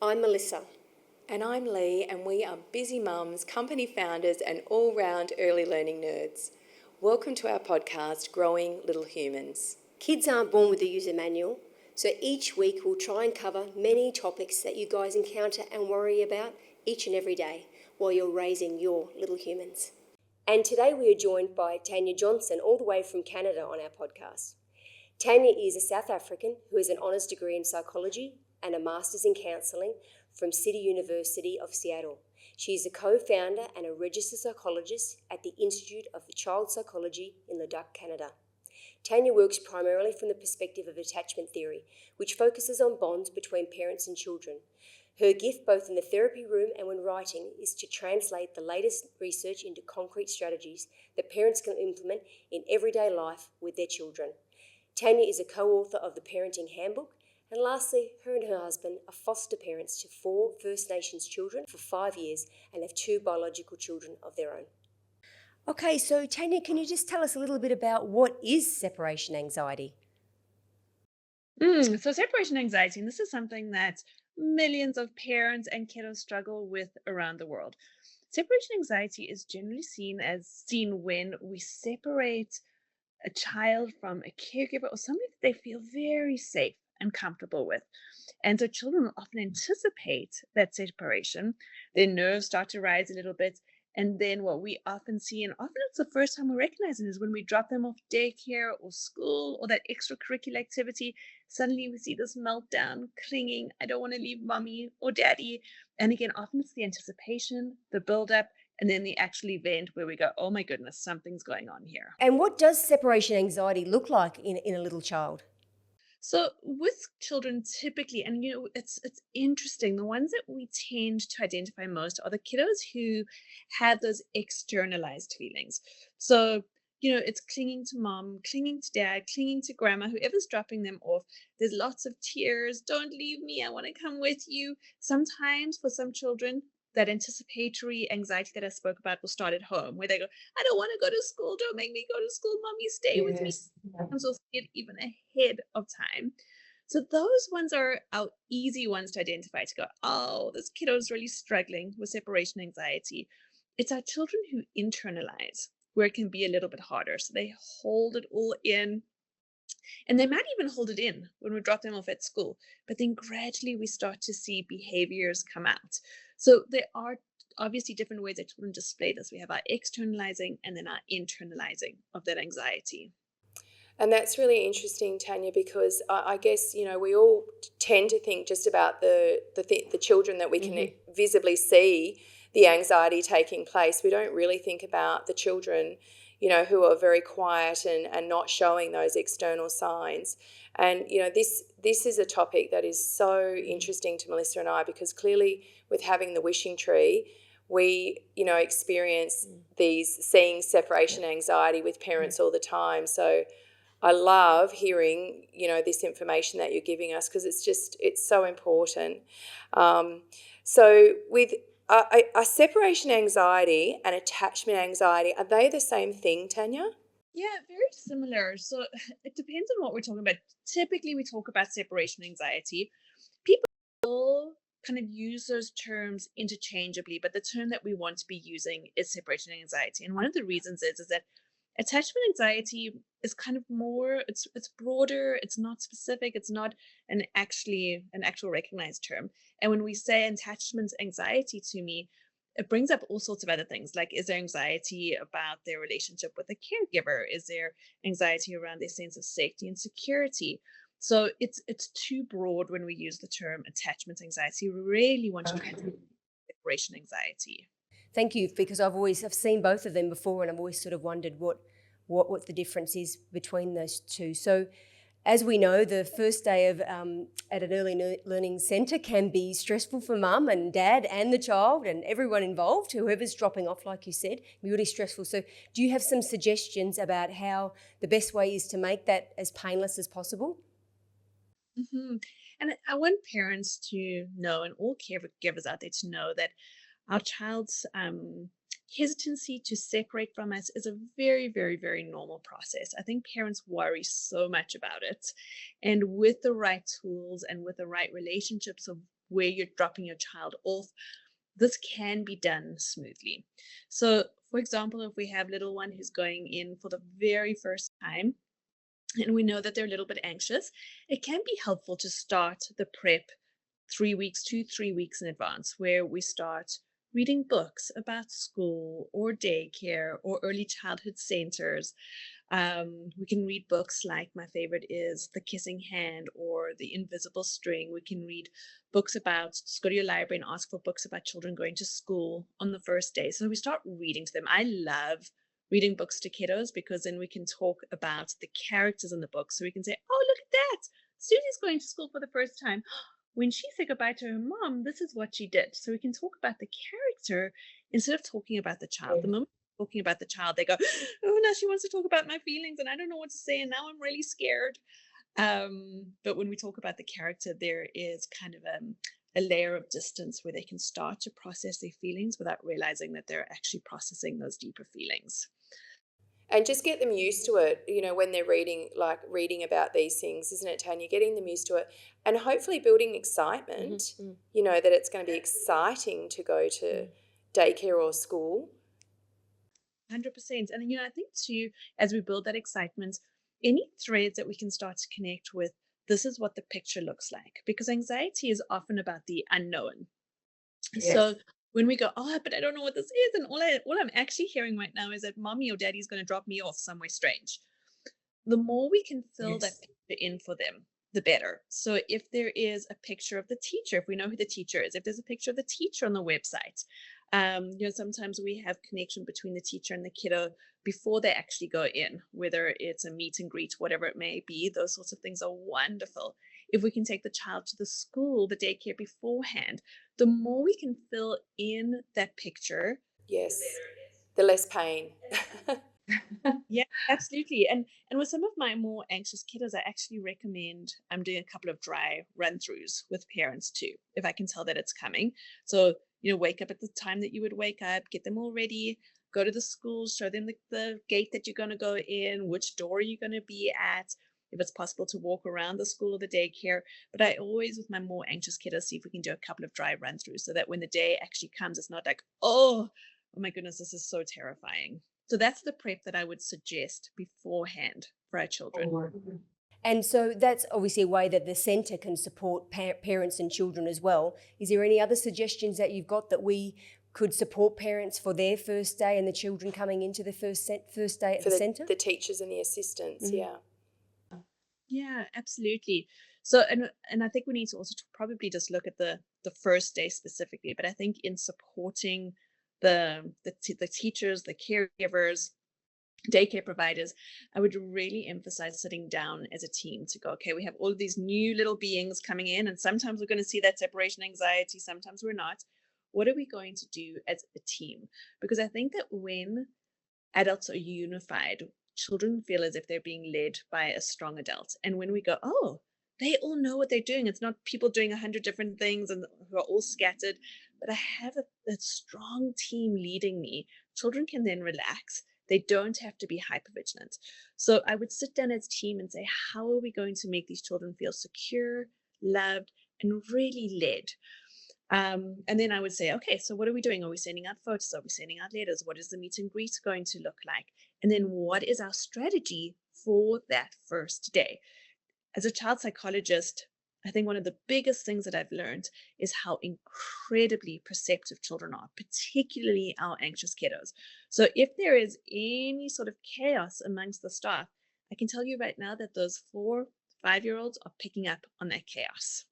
I'm Melissa. And I'm Lee, and we are busy mums, company founders, and all-round early learning nerds. Welcome to our podcast, Growing Little Humans. Kids aren't born with a user manual, so each week we'll try and cover many topics that you guys encounter and worry about each and every day while you're raising your little humans. And today we are joined by Tania Johnson, all the way from Canada, on our podcast. Tania is a South African who has an honours degree in psychology and a master's in counselling from City University of Seattle. She is a co-founder and a registered psychologist at the Institute of Child Psychology in Leduc, Canada. Tania works primarily from the perspective of attachment theory, which focuses on bonds between parents and children. Her gift, both in the therapy room and when writing, is to translate the latest research into concrete strategies that parents can implement in everyday life with their children. Tania is a co-author of the Parenting Handbook, and lastly, her and her husband are foster parents to 4 First Nations children for 5 years and have 2 biological children of their own. Okay, so Tania, can you just tell us a little bit about what is separation anxiety? So separation anxiety, and this is something that millions of parents and kiddos struggle with around the world. Separation anxiety is generally seen when we separate a child from a caregiver or somebody that they feel very safe and comfortable with. And so children will often anticipate that separation. Their nerves start to rise a little bit. And then what we often see, and often it's the first time we recognize it, is when we drop them off daycare or school or that extracurricular activity. Suddenly we see this meltdown, clinging. I don't want to leave mommy or daddy. And again, often it's the anticipation, the buildup, and then the actual event where we go, oh my goodness, something's going on here. And what does separation anxiety look like in a little child? So with children typically, and it's interesting, the ones that we tend to identify most are the kiddos who have those externalized feelings. So, it's clinging to mom, clinging to dad, clinging to grandma, whoever's dropping them off. There's lots of tears. Don't leave me. I want to come with you. Sometimes for some children, that anticipatory anxiety that I spoke about will start at home, where they go, I don't want to go to school. Don't make me go to school. Mommy, stay with me. Sometimes we'll see it even ahead of time. So those ones are our easy ones to identify, to go, oh, this kiddo is really struggling with separation anxiety. It's our children who internalize, where it can be a little bit harder. So they hold it all in. And they might even hold it in when we drop them off at school. But then gradually we start to see behaviors come out. So there are obviously different ways that children display this. We have our externalizing and then our internalizing of that anxiety. And that's really interesting, Tania, because I guess, we all tend to think just about the children that we can visibly see the anxiety taking place. We don't really think about the children, who are very quiet and not showing those external signs. And, this is a topic that is so interesting to Melissa and I, because clearly with having the wishing tree, we, experience seeing separation anxiety with parents all the time. So I love hearing, this information that you're giving us, because it's so important. So with are separation anxiety and attachment anxiety, are they the same thing, Tania? Yeah, very similar. So it depends on what we're talking about. Typically, we talk about separation anxiety. People kind of use those terms interchangeably, but the term that we want to be using is separation anxiety. And one of the reasons is that attachment anxiety is kind of more, it's broader, it's not specific, it's not an actual recognized term. And when we say attachment anxiety, to me, it brings up all sorts of other things, like, is there anxiety about their relationship with a caregiver? Is there anxiety around their sense of safety and security? So it's too broad when we use the term attachment anxiety. We really want to translate separation anxiety. Thank you, because I've seen both of them before, and I've always sort of wondered what the difference is between those two. So, as we know, the first day of at an early learning centre can be stressful for mum and dad and the child and everyone involved, whoever's dropping off, like you said, be really stressful. So, do you have some suggestions about how the best way is to make that as painless as possible? Mm-hmm. And I want parents to know, and all caregivers out there to know, that our child's hesitancy to separate from us is a very, very, very normal process. I think parents worry so much about it. And with the right tools and with the right relationships of where you're dropping your child off, this can be done smoothly. So, for example, if we have little one who's going in for the very first time, and we know that they're a little bit anxious, it can be helpful to start the prep 3 weeks, 2, 3 weeks in advance, where we start reading books about school or daycare or early childhood centers. We can read books like, my favorite is The Kissing Hand or The Invisible String. We can read books about, just go to your library and ask for books about children going to school on the first day. So we start reading to them. I love reading books to kiddos because then we can talk about the characters in the book. So we can say, oh, look at that. Susie's going to school for the first time. When she said goodbye to her mom, this is what she did. So we can talk about the character instead of talking about the child. The moment we're talking about the child, they go, oh, now she wants to talk about my feelings and I don't know what to say. And now I'm really scared. But when we talk about the character, there is kind of a layer of distance where they can start to process their feelings without realizing that they're actually processing those deeper feelings. And just get them used to it, when they're reading about these things, isn't it, Tanya? Getting them used to it and hopefully building excitement, that it's going to be exciting to go to daycare or school. 100%. And, I think too, as we build that excitement, any threads that we can start to connect with, this is what the picture looks like, because anxiety is often about the unknown. Yes. So when we go, oh, but I don't know what this is, and all I'm actually hearing right now is that mommy or daddy's going to drop me off somewhere strange. The more we can fill that picture in for them, the better. So if there is a picture of the teacher, if we know who the teacher is, if there's a picture of the teacher on the website, sometimes we have connection between the teacher and the kiddo before they actually go in, whether it's a meet and greet, whatever it may be. Those sorts of things are wonderful. If we can take the child to the school, the daycare beforehand, the more we can fill in that picture, yes, the less pain. Yeah, absolutely. And with some of my more anxious kiddos, I actually recommend I'm doing a couple of dry run-throughs with parents too, if I can tell that it's coming. So, wake up at the time that you would wake up, get them all ready, go to the school, show them the gate that you're going to go in, which door you're going to be at, if it's possible to walk around the school or the daycare. But I always, with my more anxious kiddos, see if we can do a couple of dry run-throughs so that when the day actually comes, it's not like, oh my goodness, this is so terrifying. So that's the prep that I would suggest beforehand for our children. And so that's obviously a way that the centre can support parents and children as well. Is there any other suggestions that you've got that we could support parents for their first day and the children coming into the first day at the centre? The teachers and the assistants, Yeah, absolutely. So, and I think we need to also probably just look at the first day specifically, but I think in supporting the teachers, the caregivers, daycare providers, I would really emphasize sitting down as a team to go, okay, we have all of these new little beings coming in, and sometimes we're going to see that separation anxiety, sometimes we're not. What are we going to do as a team? Because I think that when adults are unified, children feel as if they're being led by a strong adult. And when we go, oh, they all know what they're doing. It's not people doing 100 different things and who are all scattered, but I have a strong team leading me. Children can then relax. They don't have to be hypervigilant. So I would sit down as a team and say, how are we going to make these children feel secure, loved, and really led? And then I would say, okay, so what are we doing? Are we sending out photos? Are we sending out letters? What is the meet and greet going to look like? And then what is our strategy for that first day? As a child psychologist, I think one of the biggest things that I've learned is how incredibly perceptive children are, particularly our anxious kiddos. So if there is any sort of chaos amongst the staff, I can tell you right now that those 4-5-year-olds are picking up on that chaos.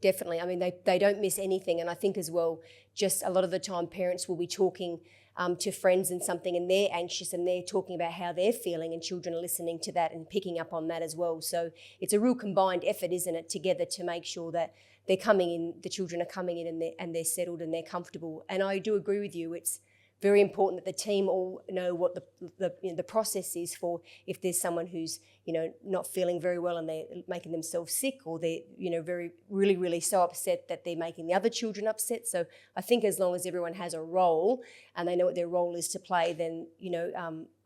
Definitely. I mean, they don't miss anything. And I think as well, just a lot of the time parents will be talking to friends and something and they're anxious and they're talking about how they're feeling and children are listening to that and picking up on that as well. So it's a real combined effort, isn't it, together to make sure that they're coming in, the children are coming in and they're settled and they're comfortable. And I do agree with you. It's very important that the team all know what the process is for if there's someone who's not feeling very well and they're making themselves sick, or they're really so upset that they're making the other children upset. So I think as long as everyone has a role and they know what their role is to play, then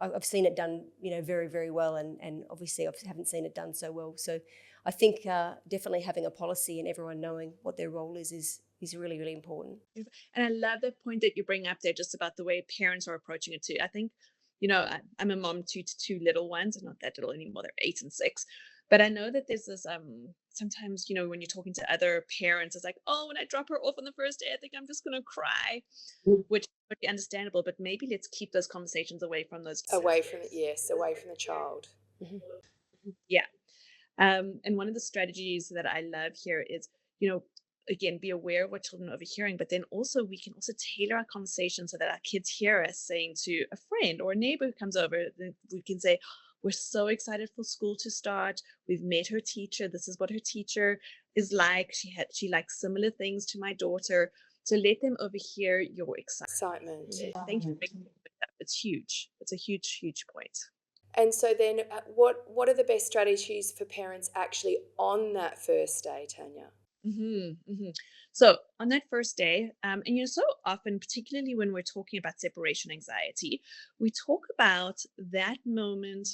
I've seen it done very, very well, and obviously I haven't seen it done so well. So I think definitely having a policy and everyone knowing what their role is really, really important. And I love the point that you bring up there just about the way parents are approaching it too. I think, I'm a mom to two little ones, and not that little anymore, they're 8 and 6. But I know that there's this sometimes, when you're talking to other parents, it's like, oh, when I drop her off on the first day, I think I'm just gonna cry, which would be understandable, but maybe let's keep those conversations away from those Away from it, yes, away from the child. yeah. And one of the strategies that I love here is, again, be aware of what children are overhearing, but then also we can also tailor our conversation so that our kids hear us saying to a friend or a neighbor who comes over, we can say, we're so excited for school to start. We've met her teacher. This is what her teacher is like. She likes similar things to my daughter. So let them overhear your excitement. Thank you for making it up. It's huge. It's a huge, huge point. And so then what are the best strategies for parents actually on that first day, Tania? So on that first day, and so often, particularly when we're talking about separation anxiety, we talk about that moment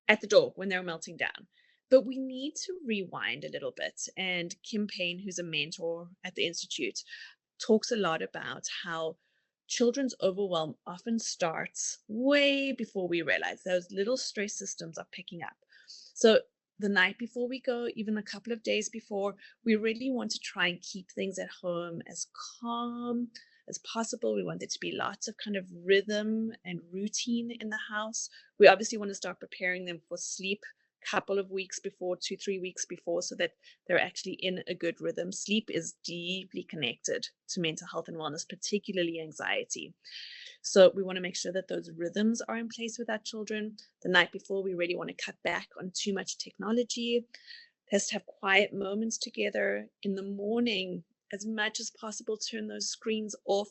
at the door when they're melting down. But we need to rewind a little bit. And Kim Payne, who's a mentor at the Institute, talks a lot about how children's overwhelm often starts way before we realize those little stress systems are picking up. So the night before we go, even a couple of days before, we really want to try and keep things at home as calm as possible. We want there to be lots of kind of rhythm and routine in the house. We obviously want to start preparing them for sleep couple of weeks before, 2-3 weeks before, so that they're actually in a good rhythm. Sleep is deeply connected to mental health and wellness, particularly anxiety. So we want to make sure that those rhythms are in place with our children. The night before, we really want to cut back on too much technology. Just have quiet moments together. In the morning, as much as possible, turn those screens off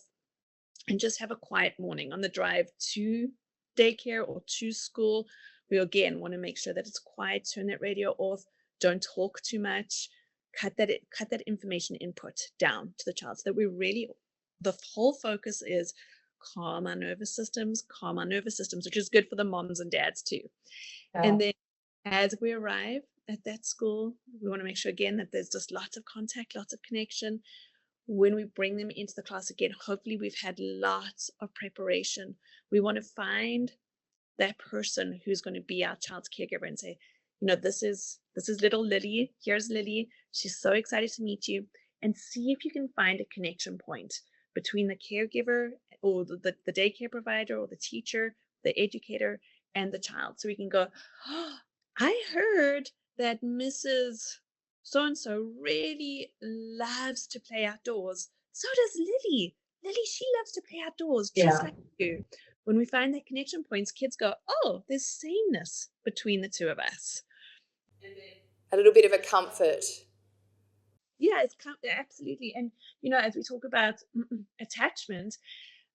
and just have a quiet morning on the drive to daycare or to school. We again want to make sure that it's quiet, turn that radio off, don't talk too much, cut that information input down to the child, so that the whole focus is calm our nervous systems, which is good for the moms and dads too. Yeah. And then as we arrive at that school, we want to make sure again that there's just lots of contact, lots of connection. When we bring them into the class again, hopefully we've had lots of preparation. We want to find that person who's going to be our child's caregiver and say, this is little Lily. Here's Lily. She's so excited to meet you. And see if you can find a connection point between the caregiver or the daycare provider or the teacher, the educator, and the child. So we can go, oh, I heard that Mrs. So-and-so really loves to play outdoors. So does Lily. Lily, she loves to play outdoors, just like you. When we find that connection points, kids go, oh, there's sameness between the two of us. A little bit of a comfort. Yeah, it's absolutely. And, as we talk about attachment,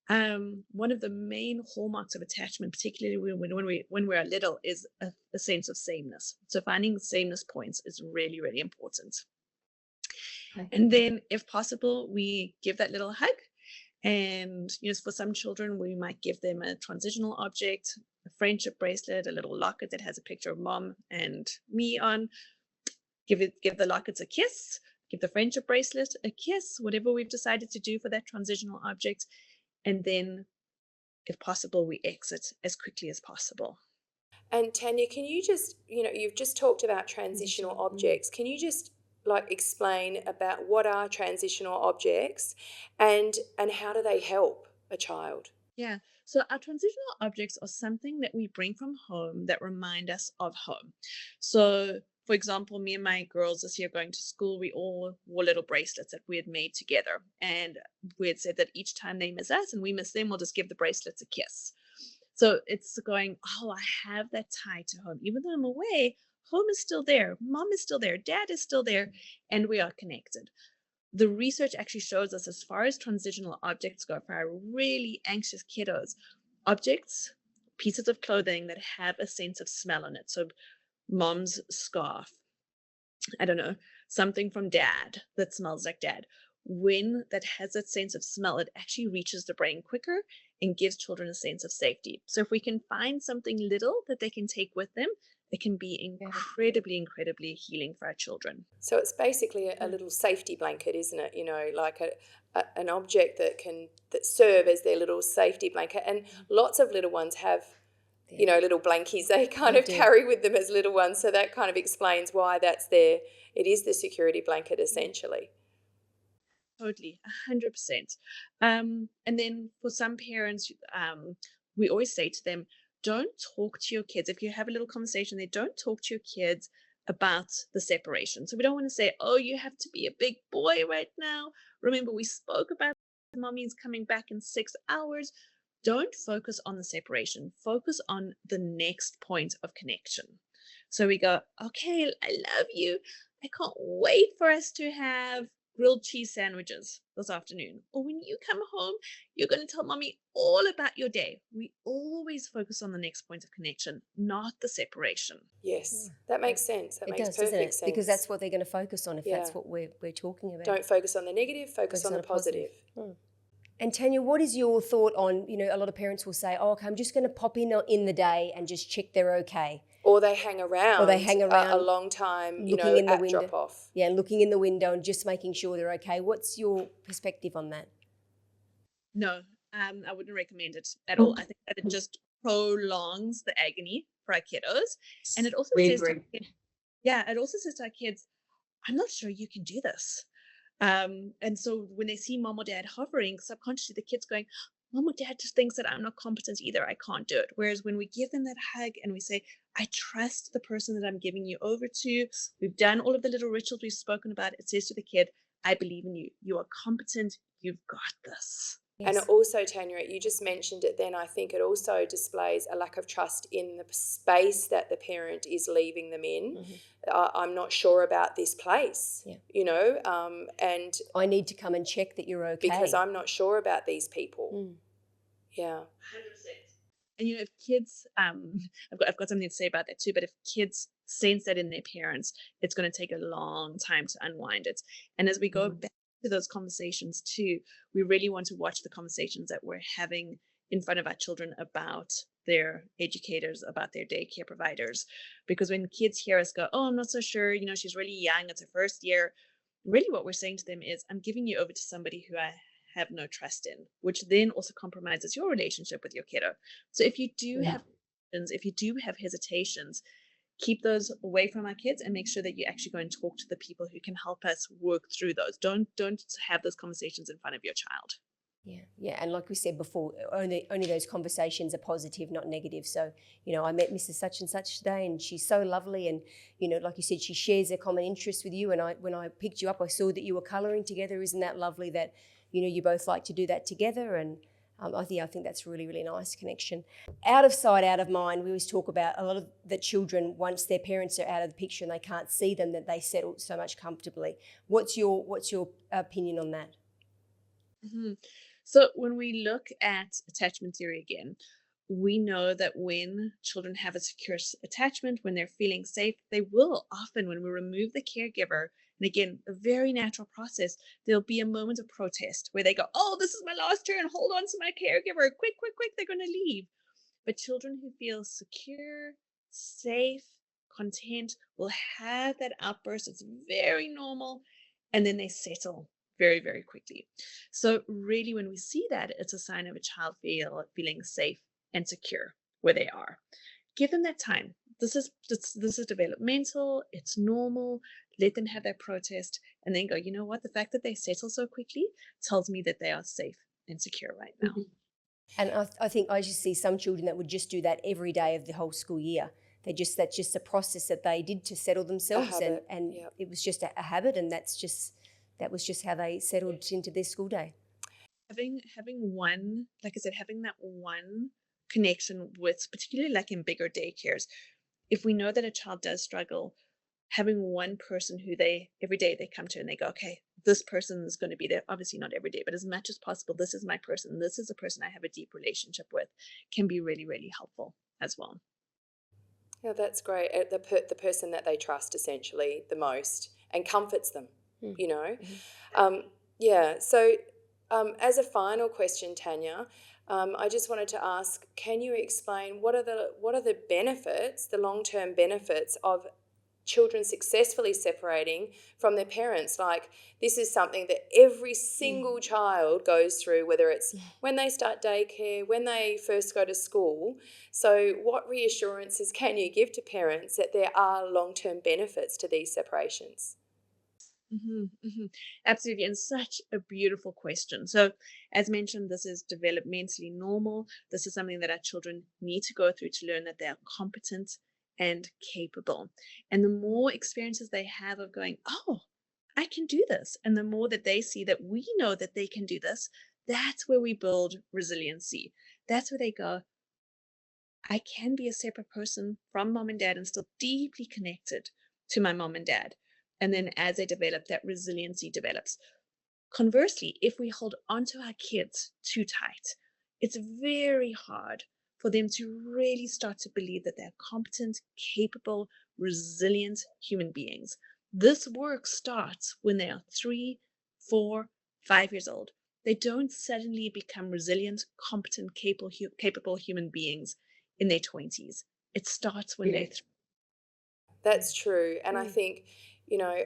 one of the main hallmarks of attachment, particularly when we're little, is a sense of sameness. So finding sameness points is really, really important. Okay. And then if possible, we give that little hug. And for some children, we might give them a transitional object, a friendship bracelet, a little locket that has a picture of mom and me on. Give the lockets a kiss, give the friendship bracelet a kiss, whatever we've decided to do for that transitional object. And then, if possible, we exit as quickly as possible. And Tania, can you just, you've just talked about transitional objects. Can you just explain about what are transitional objects and how do they help a child? Yeah, so our transitional objects are something that we bring from home that remind us of home. So, for example, me and my girls this year going to school, we all wore little bracelets that we had made together. And we had said that each time they miss us and we miss them, we'll just give the bracelets a kiss. So it's going, oh, I have that tie to home. Even though I'm away, home is still there. Mom is still there. Dad is still there. And we are connected. The research actually shows us, as far as transitional objects go, for our really anxious kiddos, objects, pieces of clothing that have a sense of smell on it. So mom's scarf, I don't know, something from dad that smells like dad. When that has that sense of smell, it actually reaches the brain quicker and gives children a sense of safety. So if we can find something little that they can take with them, it can be incredibly healing for our children. So it's basically a little safety blanket, isn't it? Like an object that serve as their little safety blanket. And lots of little ones have, little blankies they kind of carry with them as little ones. So that kind of explains why it is the security blanket essentially. Totally, 100%. And then for some parents, we always say to them, don't talk to your kids. If you have a little conversation, they don't talk to your kids about the separation. So we don't want to say, oh, you have to be a big boy right now. Remember, we spoke about mommy's coming back in 6 hours. Don't focus on the separation. Focus on the next point of connection. So we go, okay, I love you. I can't wait for us to have grilled cheese sandwiches this afternoon. Or when you come home, you're going to tell mommy all about your day. We always focus on the next point of connection, not the separation. Yes, that makes sense. That It makes does, doesn't perfect it? sense. Because that's what they're going to focus on if that's what we're talking about. Don't focus on the negative, focus on the positive. And Tania, what is your thought on, a lot of parents will say, oh, okay, I'm just going to pop in the day and just check they're okay. Or they hang around a long time, looking in the at window. drop-off. Yeah, looking in the window and just making sure they're okay. What's your perspective on that? No, I wouldn't recommend it at all. I think that it just prolongs the agony for our kiddos. And it also says to our kids, I'm not sure you can do this. And so when they see mom or dad hovering, subconsciously the kid's going, mom or dad just thinks that I'm not competent either. I can't do it. Whereas when we give them that hug and we say, I trust the person that I'm giving you over to. We've done all of the little rituals we've spoken about. It says to the kid, I believe in you. You are competent. You've got this. Yes. And also, Tania, you just mentioned it then, I think it also displays a lack of trust in the space that the parent is leaving them in. I'm not sure about this place, and I need to come and check that you're okay. Because I'm not sure about these people. Yeah. 100%. And if kids, I've got something to say about that too, but if kids sense that in their parents, it's going to take a long time to unwind it. And as we go back to those conversations too, we really want to watch the conversations that we're having in front of our children about their educators, about their daycare providers. Because when kids hear us go, oh, I'm not so sure, she's really young, it's her first year, really what we're saying to them is, I'm giving you over to somebody who I have no trust in, which then also compromises your relationship with your kiddo. So if you do have hesitations, keep those away from our kids and make sure that you actually go and talk to the people who can help us work through those. Don't have those conversations in front of your child. Yeah, and like we said before, only those conversations are positive, not negative. So, I met Mrs. Such and Such today, and she's so lovely, and like you said, she shares a common interest with you. And when I picked you up, I saw that you were colouring together. Isn't that lovely that you both like to do that together? And I think that's a really, really nice connection. Out of sight, out of mind. We always talk about a lot of the children, once their parents are out of the picture and they can't see them, that they settle so much comfortably. What's your opinion on that? So when we look at attachment theory again, we know that when children have a secure attachment, when they're feeling safe, they will often, when we remove the caregiver, and again, a very natural process, there'll be a moment of protest where they go, oh, this is my last turn, hold on to my caregiver, quick, they're going to leave. But children who feel secure, safe, content will have that outburst. It's very normal. And then they settle very, very quickly. So really, when we see that, it's a sign of a child feeling safe and secure where they are. Give them that time. This is developmental. It's normal. Let them have that protest and then go, you know what? The fact that they settle so quickly tells me that they are safe and secure right now. And I think I just see some children that would just do that every day of the whole school year. That's just a process that they did to settle themselves, and it was just a habit, and that was just how they settled into their school day. Having one, like I said, having that one connection with, particularly like in bigger daycares, if we know that a child does struggle, having one person who every day they come to and they go, okay, this person is going to be there. Obviously not every day, but as much as possible, this is my person. This is a person I have a deep relationship with, can be really, really helpful as well. Yeah, that's great. The person that they trust essentially the most and comforts them, So as a final question, Tania, I just wanted to ask, can you explain what are the benefits, the long-term benefits of children successfully separating from their parents? Like, this is something that every single child goes through, whether it's when they start daycare, when they first go to school. So what reassurances can you give to parents that there are long-term benefits to these separations? Absolutely, and such a beautiful question. So, as mentioned, this is developmentally normal. This is something that our children need to go through to learn that they are competent and capable. And the more experiences they have of going, oh, I can do this, and the more that they see that we know that they can do this, that's where we build resiliency. That's where they go, I can be a separate person from mom and dad and still deeply connected to my mom and dad. And then as they develop, that resiliency develops. Conversely, if we hold onto our kids too tight, it's very hard for them to really start to believe that they're competent, capable, resilient human beings. This work starts when they are 3, 4, 5 years old. They don't suddenly become resilient, competent, capable human beings in their 20s. It starts when they're That's true. And I think, you know,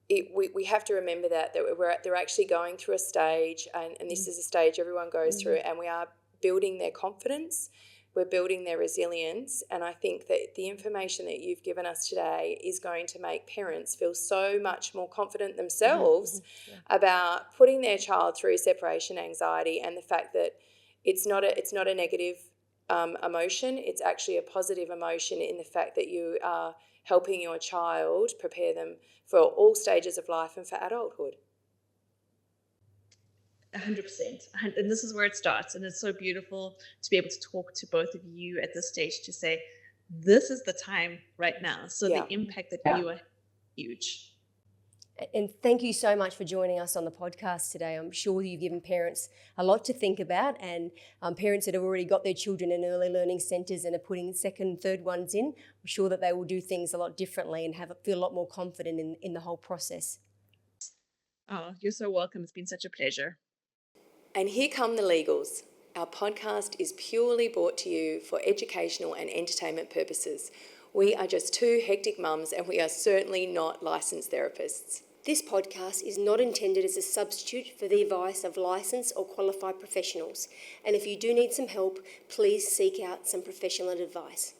we have to remember that they're actually going through a stage, and this is a stage everyone goes through, and we are building their confidence, we're building their resilience. And I think that the information that you've given us today is going to make parents feel so much more confident themselves about putting their child through separation anxiety, and the fact that it's not a negative emotion. It's actually a positive emotion in the fact that you are helping your child prepare them for all stages of life and for adulthood. 100%. And this is where it starts. And it's so beautiful to be able to talk to both of you at this stage to say, this is the time right now. So the impact that you are huge. And thank you so much for joining us on the podcast today. I'm sure you've given parents a lot to think about, and parents that have already got their children in early learning centres and are putting second, third ones in, I'm sure that they will do things a lot differently and feel a lot more confident in the whole process. Oh, you're so welcome. It's been such a pleasure. And here come the legals. Our podcast is purely brought to you for educational and entertainment purposes. We are just two hectic mums, and we are certainly not licensed therapists. This podcast is not intended as a substitute for the advice of licensed or qualified professionals. And if you do need some help, please seek out some professional advice.